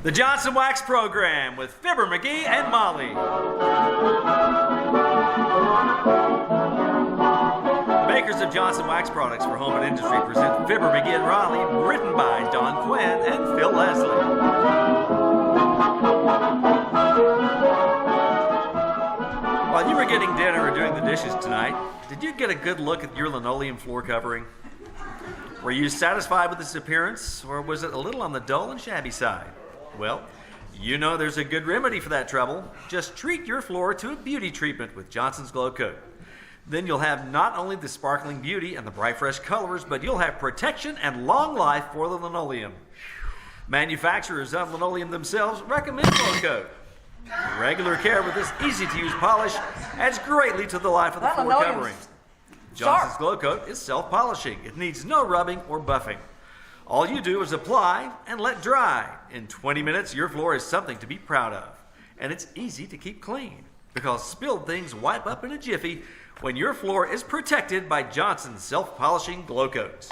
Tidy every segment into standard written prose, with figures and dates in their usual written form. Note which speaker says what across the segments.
Speaker 1: The Johnson Wax Program with Fibber McGee and Molly. Makers of Johnson Wax products for home and industry present Fibber McGee and Raleigh, written by Don Quinn and Phil Leslie. While you were getting dinner or doing the dishes tonight, did you get a good look at your linoleum floor covering? Were you satisfied with its appearance, or was it a little on the dull and shabby side? Well, you know there's a good remedy for that trouble. Just treat your floor to a beauty treatment with Johnson's Glow Coat. Then you'll have not only the sparkling beauty and the bright fresh colors, but you'll have protection and long life for the linoleum. Manufacturers of linoleum themselves recommend Glow Coat. Regular care with this easy-to-use polish adds greatly to the life of the floor covering. Johnson's Glow Coat is self-polishing. It needs no rubbing or buffing. All you do is apply and let dry. In 20 minutes, your floor is something to be proud of. And it's easy to keep clean, because spilled things wipe up in a jiffy when your floor is protected by Johnson's self-polishing Glow Coat.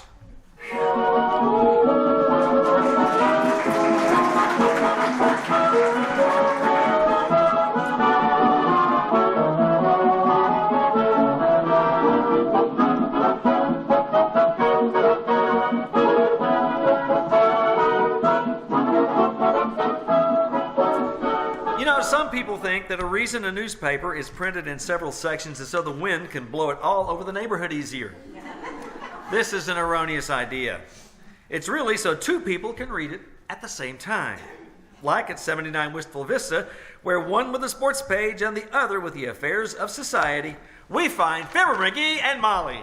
Speaker 1: Some people think that a reason a newspaper is printed in several sections is so the wind can blow it all over the neighborhood easier. This is an erroneous idea. It's really so two people can read it at the same time. Like at 79 Wistful Vista, where one with the sports page and the other with the affairs of society, we find Fibber McGee and Molly.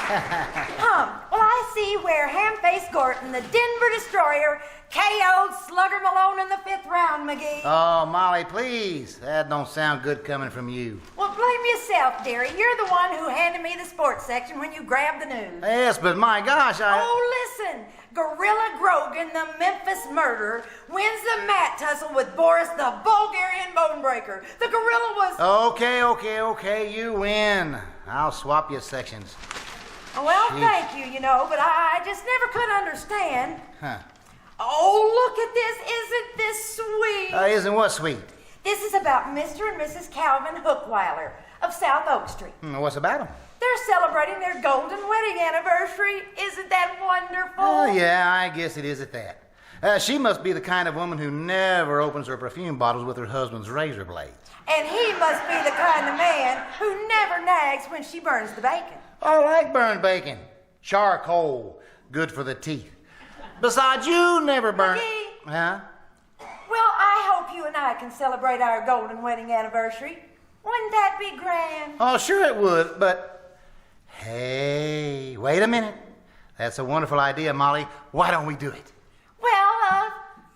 Speaker 2: Well, I see where Ham-Faced Gorton, the Denver Destroyer, KO'd Slugger Malone in the 5th round, McGee.
Speaker 3: Oh, Molly, please. That don't sound good coming from you.
Speaker 2: Well, blame yourself, dearie. You're the one who handed me the sports section when you grabbed the news.
Speaker 3: Yes, but my gosh,
Speaker 2: Oh, listen. Gorilla Grogan, the Memphis murderer, wins the mat tussle with Boris, the Bulgarian bone breaker. The gorilla was...
Speaker 3: Okay. You win. I'll swap you sections.
Speaker 2: Well, thank you, but I just never could understand.
Speaker 3: Huh.
Speaker 2: Oh, look at this. Isn't this sweet?
Speaker 3: Isn't what sweet?
Speaker 2: This is about Mr. and Mrs. Calvin Hookweiler of South Oak Street.
Speaker 3: What's about them?
Speaker 2: They're celebrating their golden wedding anniversary. Isn't that wonderful?
Speaker 3: Oh, yeah, I guess it is at that. She must be the kind of woman who never opens her perfume bottles with her husband's razor blades.
Speaker 2: And he must be the kind of man who never nags when she burns the bacon.
Speaker 3: I like burned bacon. Charcoal. Good for the teeth. Besides, you never burn...
Speaker 2: McGee.
Speaker 3: Huh?
Speaker 2: Well, I hope you and I can celebrate our golden wedding anniversary. Wouldn't that be grand?
Speaker 3: Oh, sure it would, but... Hey, wait a minute. That's a wonderful idea, Molly. Why don't we do it?
Speaker 2: Well,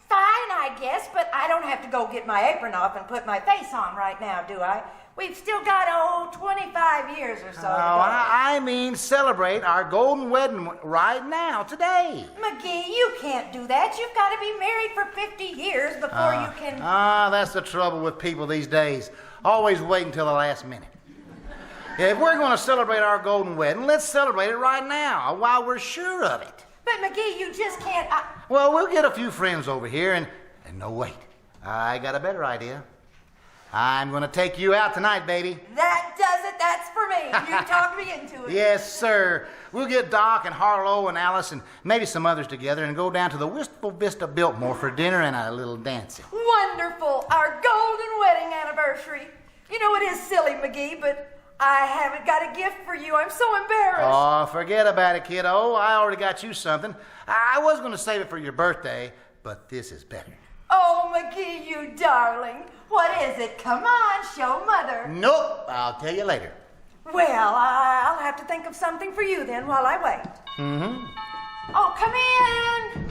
Speaker 2: fine, I guess, but I don't have to go get my apron off and put my face on right now, do I? We've still got, 25 years or so to go.
Speaker 3: I mean celebrate our golden wedding right now, today.
Speaker 2: McGee, you can't do that. You've got to be married for 50 years before you can...
Speaker 3: That's the trouble with people these days. Always wait until the last minute. If we're going to celebrate our golden wedding, let's celebrate it right now, while we're sure of it.
Speaker 2: But, McGee, you just can't...
Speaker 3: Well, we'll get a few friends over here, and no, wait. I got a better idea. I'm going to take you out tonight, baby.
Speaker 2: That does it. That's for me. You talked me into it.
Speaker 3: Yes, sir. We'll get Doc and Harlow and Alice and maybe some others together and go down to the Wistful Vista Biltmore for dinner and a little dancing.
Speaker 2: Wonderful. Our golden wedding anniversary. You know, it is silly, McGee, but I haven't got a gift for you. I'm so embarrassed.
Speaker 3: Oh, forget about it, kiddo. I already got you something. I was going to save it for your birthday, but this is better.
Speaker 2: Oh, McGee, you darling. What is it? Come on, show Mother.
Speaker 3: Nope, I'll tell you later.
Speaker 2: Well, I'll have to think of something for you then while I wait. Oh, come in.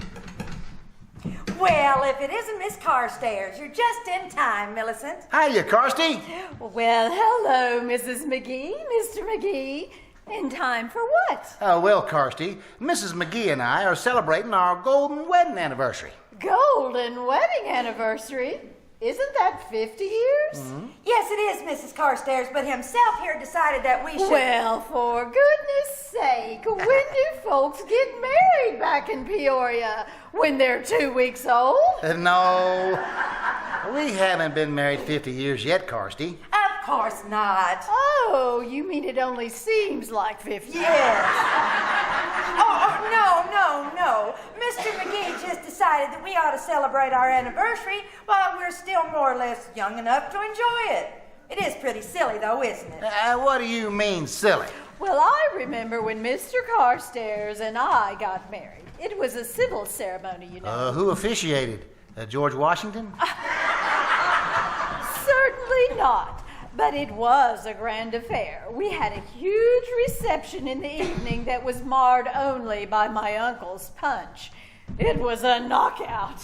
Speaker 2: Well, if it isn't Miss Carstairs, you're just in time, Millicent.
Speaker 3: Hiya, Carsty.
Speaker 4: Well, hello, Mrs. McGee, Mr. McGee. In time for what?
Speaker 3: Well, Carsty, Mrs. McGee and I are celebrating our golden wedding anniversary.
Speaker 4: Golden wedding anniversary? Isn't that 50 years?
Speaker 2: Yes, it is, Mrs. Carstairs, but himself here decided that we should...
Speaker 4: Well, for goodness sake, when do folks get married back in Peoria? When they're 2 weeks old?
Speaker 3: No, we haven't been married 50 years yet, Carsty.
Speaker 2: Of course not.
Speaker 4: Oh, you mean it only seems like 50?
Speaker 2: Yes. No. Mr. McGee just decided that we ought to celebrate our anniversary while we're still more or less young enough to enjoy it. It is pretty silly, though, isn't it?
Speaker 3: What do you mean, silly?
Speaker 4: Well, I remember when Mr. Carstairs and I got married. It was a civil ceremony, you know.
Speaker 3: Who officiated? George Washington?
Speaker 4: Certainly not. But it was a grand affair. We had a huge reception in the evening that was marred only by my uncle's punch. It was a knockout.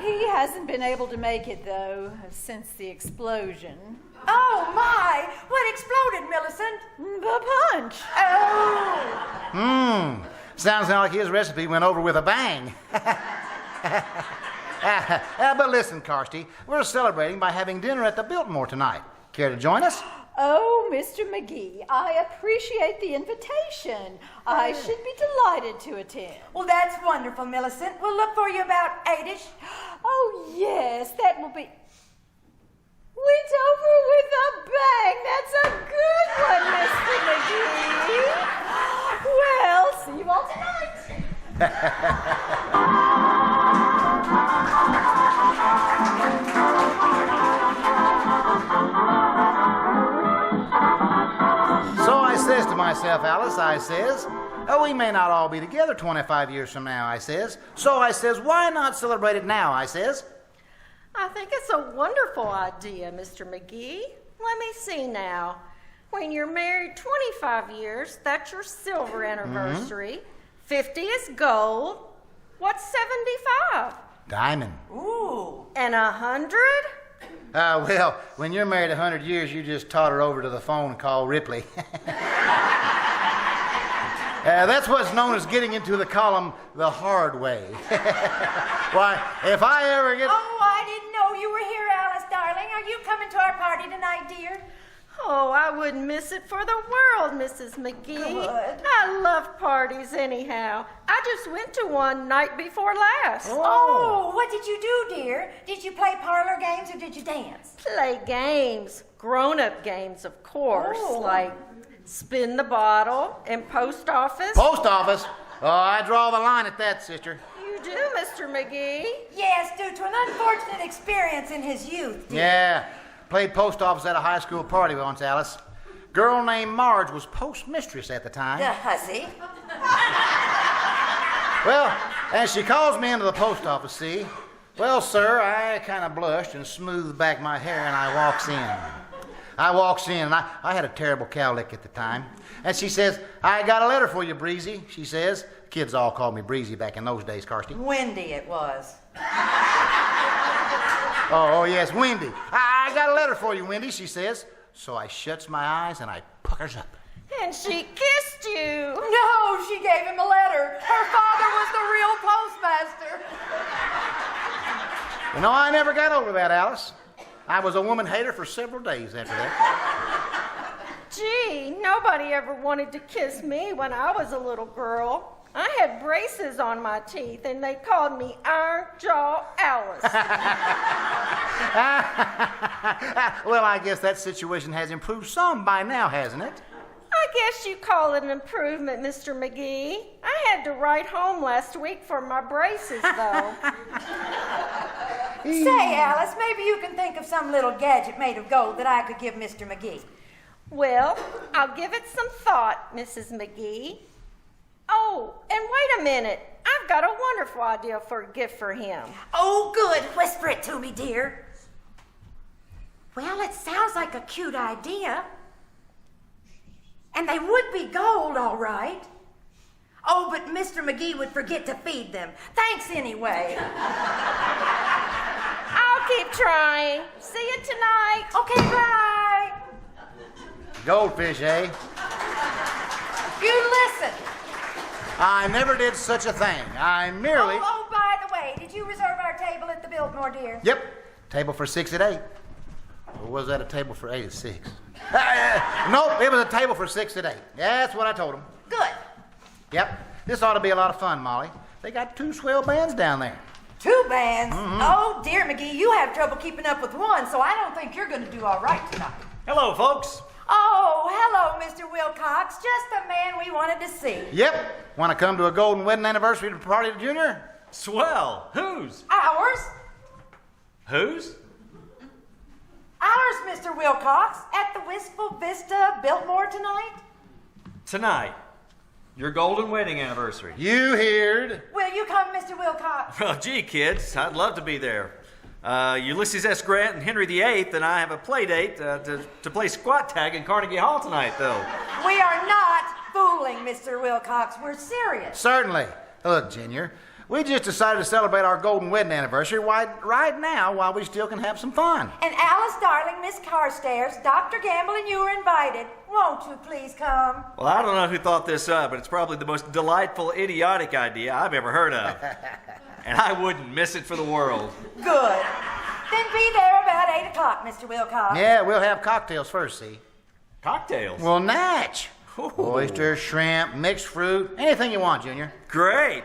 Speaker 4: He hasn't been able to make it, though, since the explosion.
Speaker 2: Oh, my! What exploded, Millicent?
Speaker 4: The punch.
Speaker 2: Oh!
Speaker 3: Sounds like his recipe went over with a bang. But listen, Carsty, we're celebrating by having dinner at the Biltmore tonight. Care to join us?
Speaker 4: Oh, Mr. McGee, I appreciate the invitation. I should be delighted to attend.
Speaker 2: Well, that's wonderful, Millicent. We'll look for you about 8-ish.
Speaker 4: Oh, yes, that will be... Went over with a bang. That's a good one, Mr. McGee. Well, see you all tonight.
Speaker 3: So I says to myself, Alice, I says, we may not all be together 25 years from now, I says. So I says, why not celebrate it now, I says.
Speaker 5: I think it's a wonderful idea, Mr. McGee. Let me see now. When you're married 25 years, that's your silver anniversary. 50 is gold. What's 75?
Speaker 3: Diamond.
Speaker 2: Ooh.
Speaker 5: And 100?
Speaker 3: Well, when you're married 100 years, you just totter over to the phone and call Ripley. That's what's known as getting into the column the hard way. Why, if I ever get...
Speaker 2: Oh, I didn't know you were here, Alice, darling. Are you coming to our party tonight, dear?
Speaker 5: Oh, I wouldn't miss it for the world, Mrs. McGee.
Speaker 2: Good.
Speaker 5: I love parties anyhow. I just went to one night before last.
Speaker 2: Oh, what did you do, dear? Did you play parlor games or did you dance?
Speaker 5: Play games. Grown-up games, of course,
Speaker 2: Oh.
Speaker 5: like spin the bottle and post office.
Speaker 3: Post office? Oh, I draw the line at that, sister.
Speaker 5: You do, Mr. McGee.
Speaker 2: Yes, due to an unfortunate experience in his youth, dear.
Speaker 3: Yeah, played post office at a high school party once, Alice. Girl named Marge was postmistress at the time.
Speaker 2: The hussy.
Speaker 3: Well, as she calls me into the post office, see? Well, sir, I kind of blushed and smoothed back my hair, and I walks in. And I had a terrible cowlick at the time. And she says, I got a letter for you, Breezy, she says. Kids all called me Breezy back in those days, Carsty.
Speaker 2: Windy it was.
Speaker 3: Oh, yes, Wendy. I got a letter for you, Wendy, she says. So I shuts my eyes and I puckers up.
Speaker 5: And she kissed you.
Speaker 2: No, she gave him a letter. Her father was the real postmaster.
Speaker 3: You know, I never got over that, Alice. I was a woman hater for several days after that.
Speaker 5: Gee, nobody ever wanted to kiss me when I was a little girl. I had braces on my teeth, and they called me Iron Jaw Alice.
Speaker 3: Well, I guess that situation has improved some by now, hasn't it?
Speaker 5: I guess you call it an improvement, Mr. McGee. I had to write home last week for my braces, though.
Speaker 2: Say, Alice, maybe you can think of some little gadget made of gold that I could give Mr. McGee.
Speaker 5: Well, I'll give it some thought, Mrs. McGee. Oh, and wait a minute. I've got a wonderful idea for a gift for him.
Speaker 2: Oh, good. Whisper it to me, dear. Well, it sounds like a cute idea. And they would be gold, all right. Oh, but Mr. McGee would forget to feed them. Thanks anyway.
Speaker 5: I'll keep trying. See you tonight.
Speaker 2: Okay, bye.
Speaker 3: Goldfish, eh?
Speaker 2: You listen.
Speaker 3: I never did such a thing. I merely...
Speaker 2: Oh, by the way, did you reserve our table at the Biltmore, dear?
Speaker 3: Yep. Table for 6 at 8. Or was that a table for 8 at 6? Nope, it was a table for 6 at 8. That's what I told him.
Speaker 2: Good.
Speaker 3: Yep, this ought to be a lot of fun, Molly. They got 2 swell bands down there.
Speaker 2: 2 bands? Oh, dear, McGee, you have trouble keeping up with one, so I don't think you're going to do all right tonight.
Speaker 1: Hello, folks.
Speaker 2: Oh, hello, Mr. Wilcox. Just the man we wanted to see.
Speaker 3: Yep, want to come to a golden wedding anniversary party to Junior?
Speaker 1: Swell. Whose?
Speaker 2: Ours?
Speaker 1: Whose?
Speaker 2: Ours, Mr. Wilcox, at the Wistful Vista Biltmore tonight.
Speaker 1: Tonight. Your golden wedding anniversary.
Speaker 3: You heard.
Speaker 2: Will you come, Mr. Wilcox?
Speaker 1: Well, gee, kids, I'd love to be there. Ulysses S. Grant and Henry VIII and I have a play date to play squat tag in Carnegie Hall tonight, though.
Speaker 2: We are not fooling, Mr. Wilcox. We're serious.
Speaker 3: Certainly. Look, Junior, we just decided to celebrate our golden wedding anniversary right now while we still can have some fun.
Speaker 2: And Alice, darling, Miss Carstairs, Dr. Gamble, and you are invited. Won't you please come?
Speaker 1: Well, I don't know who thought this up, but it's probably the most delightful, idiotic idea I've ever heard of. And I wouldn't miss it for the world.
Speaker 2: Good. Then be there about 8 o'clock, Mr. Wilcox.
Speaker 3: Yeah, we'll have cocktails first, see?
Speaker 1: Cocktails?
Speaker 3: Well, natch.
Speaker 1: Ooh.
Speaker 3: Oyster, shrimp, mixed fruit, anything you want, Junior.
Speaker 1: Great.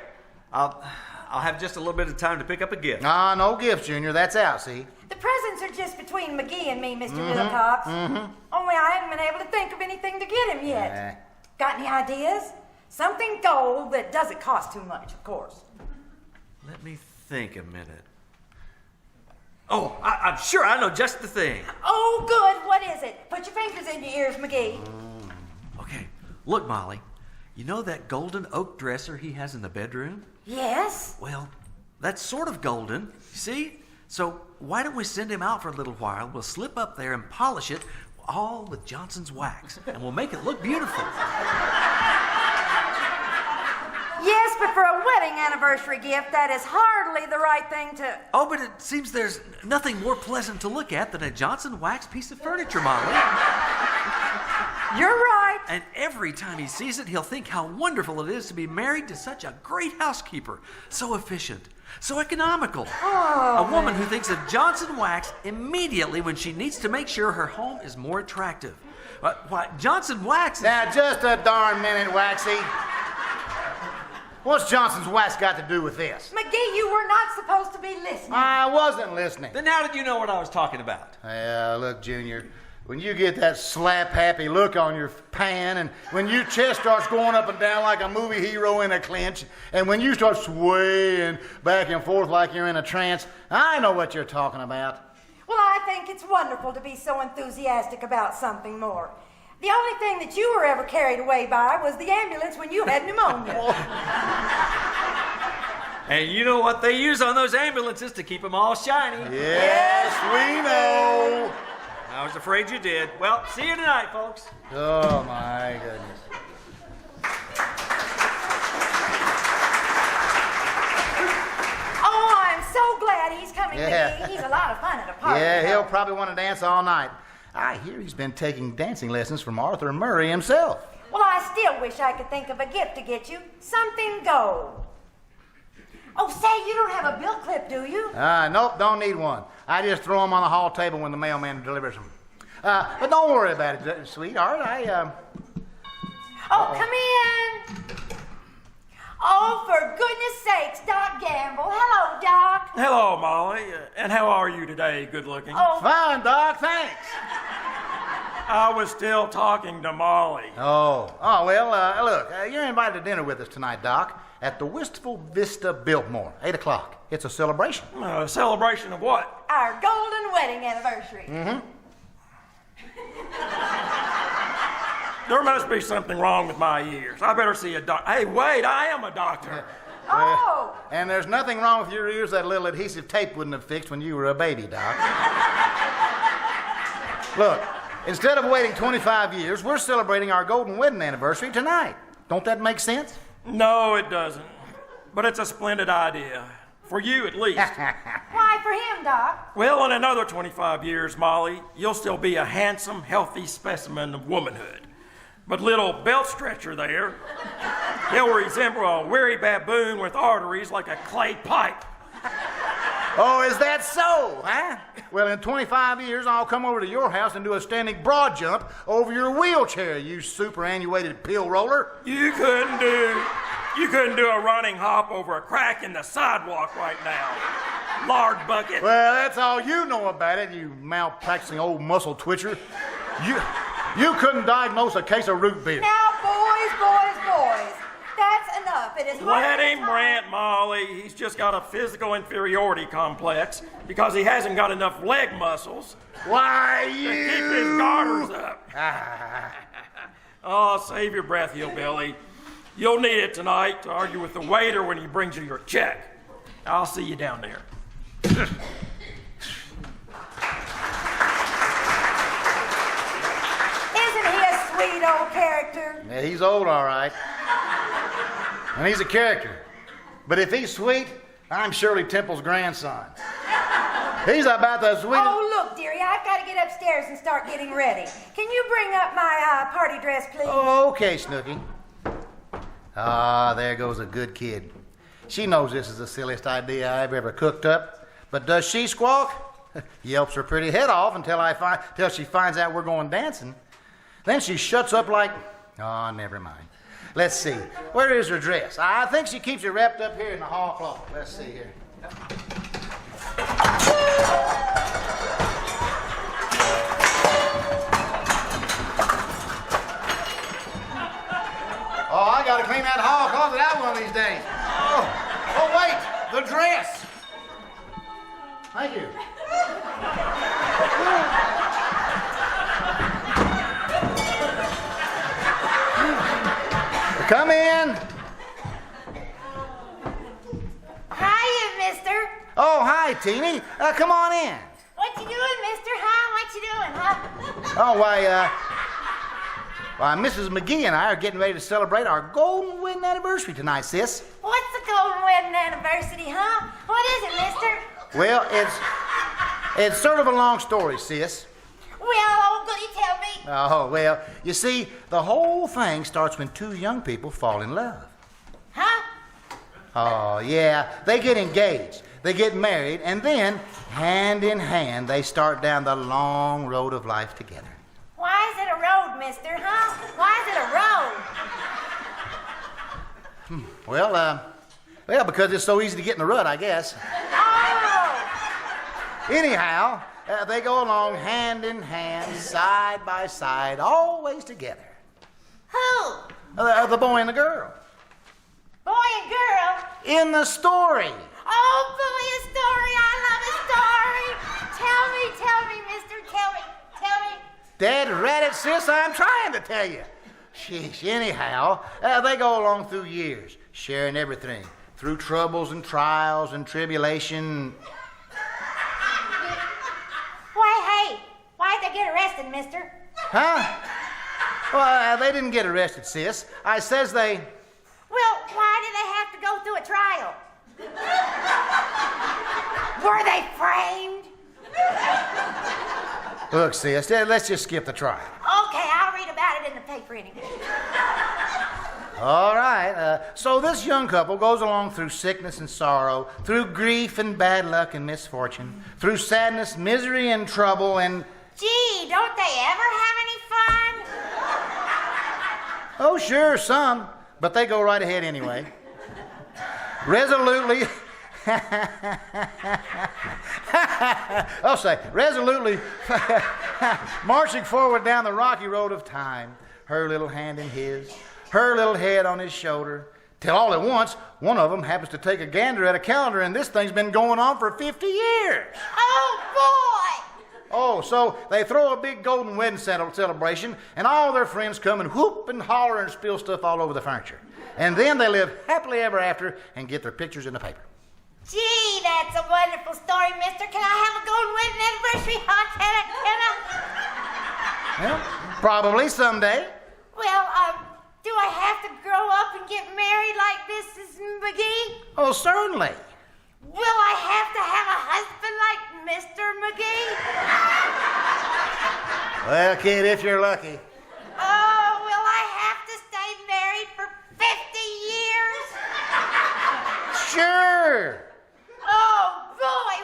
Speaker 1: I'll have just a little bit of time to pick up a gift.
Speaker 3: Ah, no gifts, Junior. That's out, see?
Speaker 2: The presents are just between McGee and me, Mr. Wilcox. Only I haven't been able to think of anything to get him yet. Got any ideas? Something gold that doesn't cost too much, of course.
Speaker 1: Let me think a minute. Oh, I'm sure I know just the thing.
Speaker 2: Oh, good. What is it? Put your fingers in your ears, McGee.
Speaker 1: Okay, look, Molly. You know that golden oak dresser he has in the bedroom?
Speaker 2: Yes?
Speaker 1: Well, that's sort of golden, you see? So why don't we send him out for a little while? We'll slip up there and polish it all with Johnson's wax, and we'll make it look beautiful.
Speaker 2: Yes, but for a wedding anniversary gift, that is hardly the right thing to...
Speaker 1: Oh, but it seems there's nothing more pleasant to look at than a Johnson wax piece of furniture, Molly.
Speaker 2: You're right.
Speaker 1: And every time he sees it, he'll think how wonderful it is to be married to such a great housekeeper. So efficient, so economical.
Speaker 2: Oh,
Speaker 1: a woman who thinks of Johnson wax immediately when she needs to make sure her home is more attractive. Why, Johnson wax is...
Speaker 3: Now, just a darn minute, Waxy. What's Johnson's wax got to do with this?
Speaker 2: McGee, you were not supposed to be listening.
Speaker 3: I wasn't listening.
Speaker 1: Then how did you know what I was talking about?
Speaker 3: Yeah, look, Junior, when you get that slap-happy look on your pan, and when your chest starts going up and down like a movie hero in a clinch, and when you start swaying back and forth like you're in a trance, I know what you're talking about.
Speaker 2: Well, I think it's wonderful to be so enthusiastic about something more. The only thing that you were ever carried away by was the ambulance when you had pneumonia.
Speaker 1: And you know what they use on those ambulances to keep them all shiny?
Speaker 3: Yes, we know.
Speaker 1: I was afraid you did. Well, see you tonight, folks.
Speaker 3: Oh, my goodness.
Speaker 2: Oh, I'm so glad he's coming with me. He's a lot of fun at a party.
Speaker 3: Yeah, he'll probably want to dance all night. I hear he's been taking dancing lessons from Arthur Murray himself.
Speaker 2: Well, I still wish I could think of a gift to get you. Something gold. Oh, say, you don't have a bill clip, do you?
Speaker 3: Nope, don't need one. I just throw them on the hall table when the mailman delivers them. But don't worry about it, sweetheart.
Speaker 2: Oh, come in. Oh, for goodness sakes, Doc Gamble. Hello, Doc.
Speaker 6: Hello, Molly. And how are you today, good looking?
Speaker 2: Oh,
Speaker 3: Fine, Doc, thanks.
Speaker 6: I was still talking to Molly.
Speaker 3: Well, look, you're invited to dinner with us tonight, Doc, at the Wistful Vista Biltmore, 8 o'clock. It's a celebration.
Speaker 6: A celebration of what?
Speaker 2: our golden wedding anniversary.
Speaker 6: There must be something wrong with my ears. I better see a doctor. Hey, wait, I am a doctor.
Speaker 2: Oh!
Speaker 3: And there's nothing wrong with your ears that little adhesive tape wouldn't have fixed when you were a baby, Doc. Look, instead of waiting 25 years, we're celebrating our golden wedding anniversary tonight. Don't that make sense?
Speaker 6: No, it doesn't. But it's a splendid idea. For you, at least.
Speaker 2: Why for him, Doc?
Speaker 6: Well, in another 25 years, Molly, you'll still be a handsome, healthy specimen of womanhood. But little belt stretcher there, he'll resemble a weary baboon with arteries like a clay pipe.
Speaker 3: Oh, is that so, huh? Well, in 25 years, I'll come over to your house and do a standing broad jump over your wheelchair, you superannuated pill roller.
Speaker 6: You couldn't do a running hop over a crack in the sidewalk right now. Lard bucket.
Speaker 3: Well, that's all you know about it, you malpracticing old muscle twitcher. You couldn't diagnose a case of root beer.
Speaker 2: Now, boys. That's enough. It is
Speaker 6: Let
Speaker 2: hardly
Speaker 6: him
Speaker 2: time.
Speaker 6: rant, Molly. He's just got a physical inferiority complex because he hasn't got enough leg muscles
Speaker 3: Why,
Speaker 6: to
Speaker 3: you...
Speaker 6: keep his garters up. Oh, save your breath, hillbilly. You'll need it tonight to argue with the waiter when he brings you your check. I'll see you down there.
Speaker 2: Isn't he a sweet old character?
Speaker 3: Yeah, he's old, all right. And he's a character. But if he's sweet, I'm Shirley Temple's grandson. He's about the sweetest...
Speaker 2: Oh, look, dearie, I've got to get upstairs and start getting ready. Can you bring up my party dress, please?
Speaker 3: Oh, okay, Snooky. Ah, there goes a good kid. She knows this is the silliest idea I've ever cooked up. But does she squawk? Yelps her pretty head off until she finds out we're going dancing. Then she shuts up like... Oh, never mind. Let's see. Where is her dress? I think she keeps it wrapped up here in the hall closet. Let's see here. Oh, I gotta clean that hall closet out one of these days. Oh, wait, the dress. Thank you. Come in.
Speaker 2: Hiya, mister.
Speaker 3: Oh, hi, Teeny. Come on in.
Speaker 2: What you doing, mister, huh? What you doing, huh?
Speaker 3: Oh, why, Mrs. McGee and I are getting ready to celebrate our golden wedding anniversary tonight, sis.
Speaker 2: What's the golden wedding anniversary, huh? What is it, mister?
Speaker 3: Well, it's sort of a long story, sis.
Speaker 2: Well, old goody, tell me.
Speaker 3: Oh, well, you see, the whole thing starts when two young people fall in love.
Speaker 2: Huh?
Speaker 3: Oh, yeah, they get engaged, they get married, and then, hand in hand, they start down the long road of life together.
Speaker 2: Why is it a road, mister, huh? Why is it a road?
Speaker 3: Well, because it's so easy to get in the rut, I guess.
Speaker 2: Oh!
Speaker 3: Anyhow, they go along hand in hand, side by side, always together.
Speaker 2: Who?
Speaker 3: The boy and the girl.
Speaker 2: Boy and girl?
Speaker 3: In the story.
Speaker 2: Oh, boy, a story. I love a story. Tell me, mister. Tell me.
Speaker 3: Dead rat it, sis, I'm trying to tell you. Sheesh, anyhow, they go along through years, sharing everything, through troubles and trials and tribulation.
Speaker 2: Why'd they get arrested, mister?
Speaker 3: Huh? Well, they didn't get arrested, sis. I says they...
Speaker 2: Well, why did they have to go through a trial? Were they framed?
Speaker 3: Look, sis, let's just skip the trial.
Speaker 2: Okay, I'll read about it in the paper anyway.
Speaker 3: All right. So this young couple goes along through sickness and sorrow, through grief and bad luck and misfortune, through sadness, misery, and trouble, and...
Speaker 2: Gee, don't they ever have any fun?
Speaker 3: Oh, sure, some. But they go right ahead anyway. Resolutely... I'll say, resolutely marching forward down the rocky road of time, her little hand in his, her little head on his shoulder, till all at once, one of them happens to take a gander at a calendar, and this thing's been going on for 50 years.
Speaker 2: Oh, boy!
Speaker 3: Oh, so they throw a big golden wedding celebration, and all their friends come and whoop and holler and spill stuff all over the furniture. And then they live happily ever after and get their pictures in the paper.
Speaker 2: Gee, that's a wonderful story, mister. Can I have a golden wedding anniversary? Huh? Can I?
Speaker 3: Well, probably someday.
Speaker 2: Well, do I have to grow up and get married like Mrs. McGee?
Speaker 3: Oh, certainly.
Speaker 2: Will I have to have a husband like Mr. McGee?
Speaker 3: Well, kid, if you're lucky.
Speaker 2: Oh, will I have to stay married for 50 years?
Speaker 3: Sure.
Speaker 2: Oh, boy,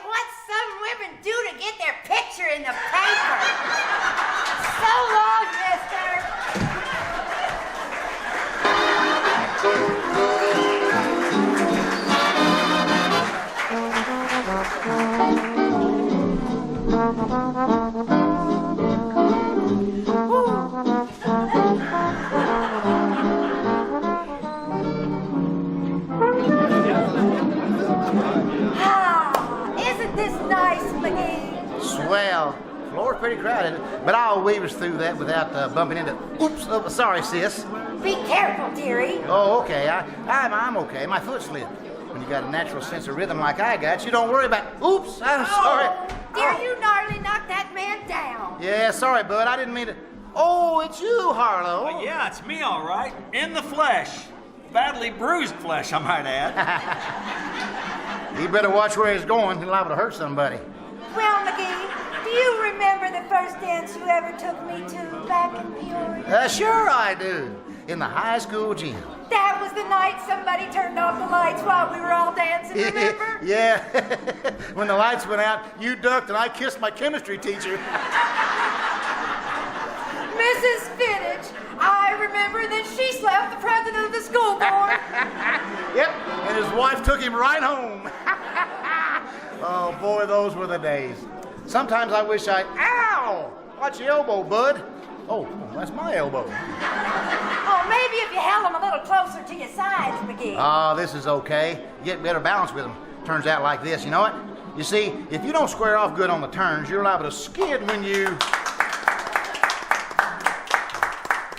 Speaker 2: Isn't this nice, McGee?
Speaker 3: Swell. Floor's pretty crowded, but I'll weave us through that without bumping into. Oops! Oh, sorry, sis.
Speaker 2: Be careful, dearie.
Speaker 3: Oh, okay. I'm okay. My foot slipped. When you got a natural sense of rhythm like I got, you don't worry about. Oops! I'm sorry.
Speaker 2: Dear, you gnarly knocked that man down.
Speaker 3: Yeah, sorry, bud. I didn't mean to. Oh, it's you, Harlow.
Speaker 1: Well, yeah, it's me, all right. In the flesh. Badly bruised flesh, I might add.
Speaker 3: He better watch where he's going. He's liable to hurt somebody.
Speaker 2: Well, McGee, do you remember the first dance you ever took me to back in Peoria?
Speaker 3: Sure I do. In the high school gym.
Speaker 2: That was the night somebody turned off the lights while we were all dancing, remember?
Speaker 3: Yeah. When the lights went out, you ducked and I kissed my chemistry teacher.
Speaker 2: Mrs. Spinach, I remember that she slapped the president of the school board.
Speaker 3: Yep, and his wife took him right home. Oh, boy, those were the days. Sometimes I wish Ow! Watch your elbow, bud. Oh, that's my elbow.
Speaker 2: Oh, maybe if you held them a little closer to your sides, McGee.
Speaker 3: Oh, this is okay. You get better balance with them. Turns out like this, you know what? You see, if you don't square off good on the turns, you're liable to skid when you...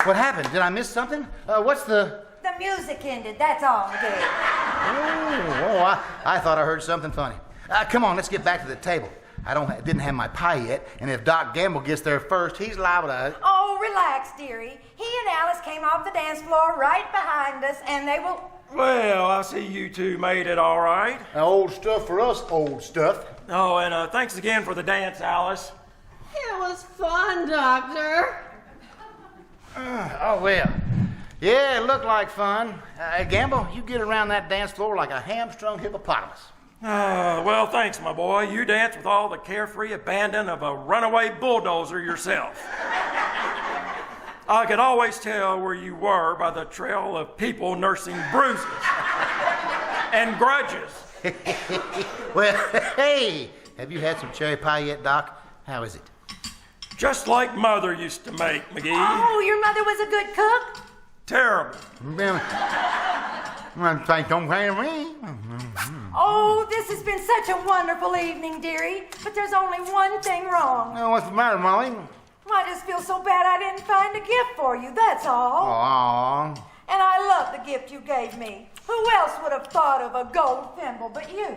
Speaker 3: What happened? Did I miss something? What's the...
Speaker 2: The music ended, that's all, McGee.
Speaker 3: I thought I heard something funny. Come on, let's get back to the table. I didn't have my pie yet, and if Doc Gamble gets there first, he's liable to...
Speaker 2: Oh, relax, dearie. He and Alice came off the dance floor right behind us, and they will...
Speaker 6: Well, I see you two made it all right.
Speaker 3: Old stuff for us, old stuff.
Speaker 6: Oh, and thanks again for the dance, Alice.
Speaker 5: It was fun, Doctor.
Speaker 3: Oh, well. Yeah, it looked like fun. Gamble, you get around that dance floor like a hamstrung hippopotamus.
Speaker 6: Well, thanks, my boy. You dance with all the carefree abandon of a runaway bulldozer yourself. I could always tell where you were by the trail of people nursing bruises and grudges.
Speaker 3: Well, hey, have you had some cherry pie yet, Doc? How is it?
Speaker 6: Just like Mother used to make, McGee.
Speaker 2: Oh, your mother was a good cook?
Speaker 6: Terrible.
Speaker 3: Don't blame me.
Speaker 2: Oh, this has been such a wonderful evening, dearie. But there's only one thing wrong.
Speaker 3: What's the matter, Molly?
Speaker 2: I just feel so bad I didn't find a gift for you, that's all.
Speaker 3: Aww.
Speaker 2: And I love the gift you gave me. Who else would have thought of a gold thimble but you?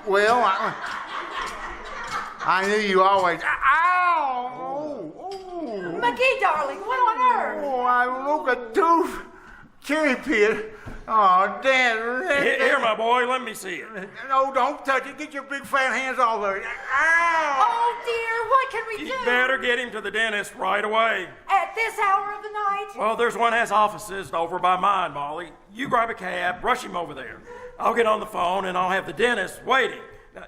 Speaker 3: Well, I knew you always... Ow! Oh.
Speaker 2: McGee, darling, what on earth?
Speaker 3: Oh, I broke a tooth. Cherry pit. Oh, Dad.
Speaker 6: Here, my boy, let me see it.
Speaker 3: No, don't touch it. Get your big fat hands off of it. Ow!
Speaker 2: Oh, dear, what can we
Speaker 6: You
Speaker 2: do?
Speaker 6: better get him to the dentist right away.
Speaker 2: At this hour of the night?
Speaker 6: Well, there's one that has offices over by mine, Molly. You grab a cab, rush him over there. I'll get on the phone, and I'll have the dentist waiting.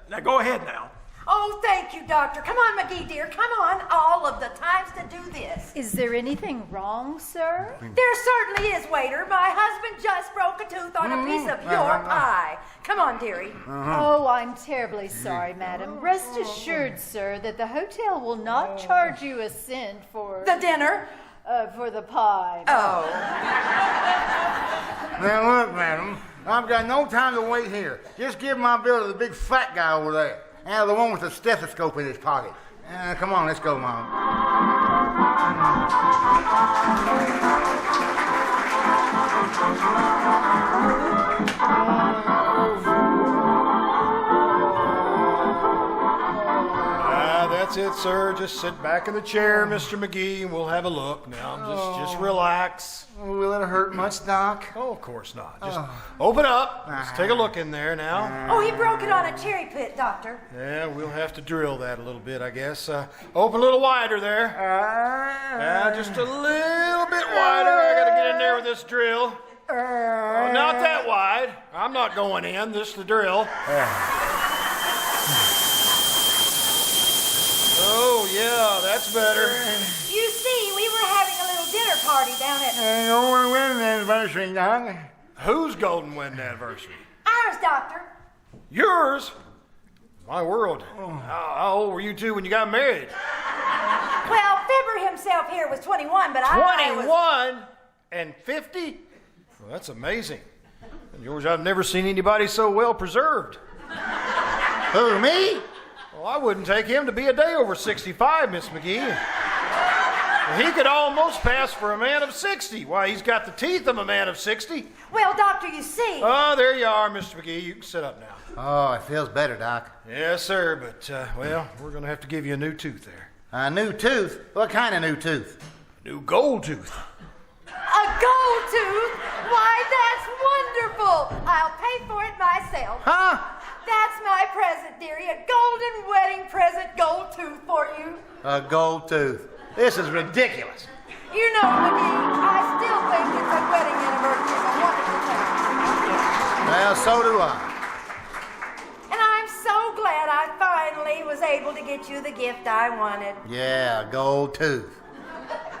Speaker 6: Now go ahead now.
Speaker 2: Oh, thank you, Doctor. Come on, McGee, dear. Come on. All of the times to do this.
Speaker 4: Is there anything wrong, sir?
Speaker 2: There certainly is, waiter. My husband just broke a tooth on a piece of your pie. Come on, dearie.
Speaker 4: Oh, I'm terribly sorry, madam. Rest assured, sir, that the hotel will not charge you a cent for...
Speaker 2: The dinner?
Speaker 4: For the pie.
Speaker 2: Oh.
Speaker 3: Now, look, madam. I've got no time to wait here. Just give my bill to the big fat guy over there. The one with the stethoscope in his pocket. Come on, let's go, Mom.
Speaker 7: That's it, sir. Just sit back in the chair, Mr. McGee, and we'll have a look. Now, just relax.
Speaker 3: Will it hurt much, Doc?
Speaker 7: Oh, of course not. Just open up. Let's take a look in there now.
Speaker 2: Oh, he broke it on a cherry pit, Doctor.
Speaker 7: Yeah, we'll have to drill that a little bit, I guess. Open a little wider there. Just a little bit wider. I gotta get in there with this drill. Oh, not that wide. I'm not going in. This is the drill. Oh, yeah, that's better.
Speaker 2: You see, we were having a little dinner party down at...
Speaker 3: No one wedding anniversary, Doc.
Speaker 7: Whose golden wedding anniversary?
Speaker 2: Ours, Doctor.
Speaker 7: Yours? My world. How old were you two when you got married?
Speaker 2: Well, Fibber himself here was 21, but I was...
Speaker 7: 21 and 50? Well, that's amazing. And George, I've never seen anybody so well preserved.
Speaker 3: Who, me?
Speaker 7: Well, I wouldn't take him to be a day over 65, Miss McGee. Well, he could almost pass for a man of 60. Why, he's got the teeth of a man of 60.
Speaker 2: Well, Doctor, you see...
Speaker 7: Oh, there you are, Mr. McGee. You can sit up now.
Speaker 3: Oh, it feels better, Doc.
Speaker 7: Yes, sir, but, well, we're going to have to give you a new tooth there.
Speaker 3: A new tooth? What kind of new tooth?
Speaker 7: New gold tooth.
Speaker 2: A gold tooth? Why, that's wonderful! I'll pay for it myself.
Speaker 3: Huh?
Speaker 2: That's my present, dearie. A golden wedding present gold tooth for you.
Speaker 3: A gold tooth. This is ridiculous.
Speaker 2: You know, McGee, I still think it's a wedding anniversary is a wonderful thing.
Speaker 3: Well, so do I.
Speaker 2: And I'm so glad I finally was able to get you the gift I wanted.
Speaker 3: Yeah, a gold tooth.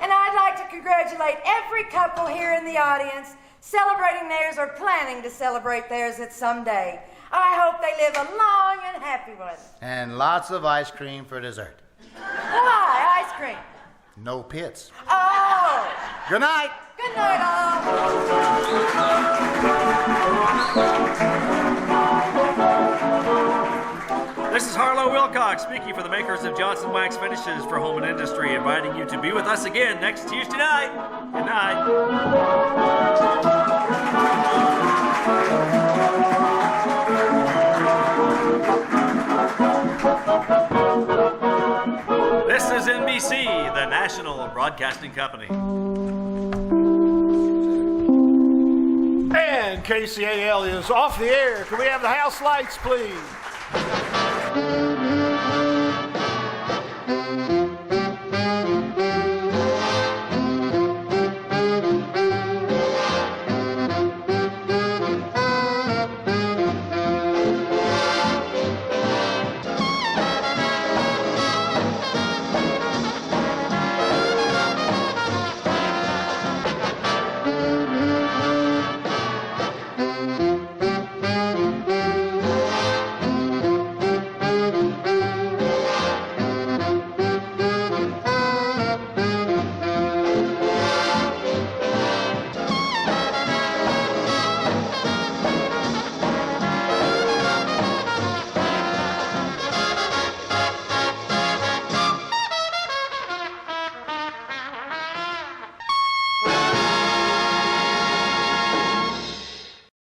Speaker 2: And I'd like to congratulate every couple here in the audience celebrating theirs or planning to celebrate theirs at some day. I hope they live a long and happy one.
Speaker 3: And lots of ice cream for dessert.
Speaker 2: Why ice cream?
Speaker 3: No pits.
Speaker 2: Oh!
Speaker 3: Good night.
Speaker 2: Good night, all.
Speaker 1: This is Harlow Wilcox speaking for the makers of Johnson Wax Finishes for Home and Industry, inviting you to be with us again next Tuesday night. Good night. This is NBC, the National Broadcasting Company.
Speaker 7: And KCAL is off the air. Can we have the house lights, please?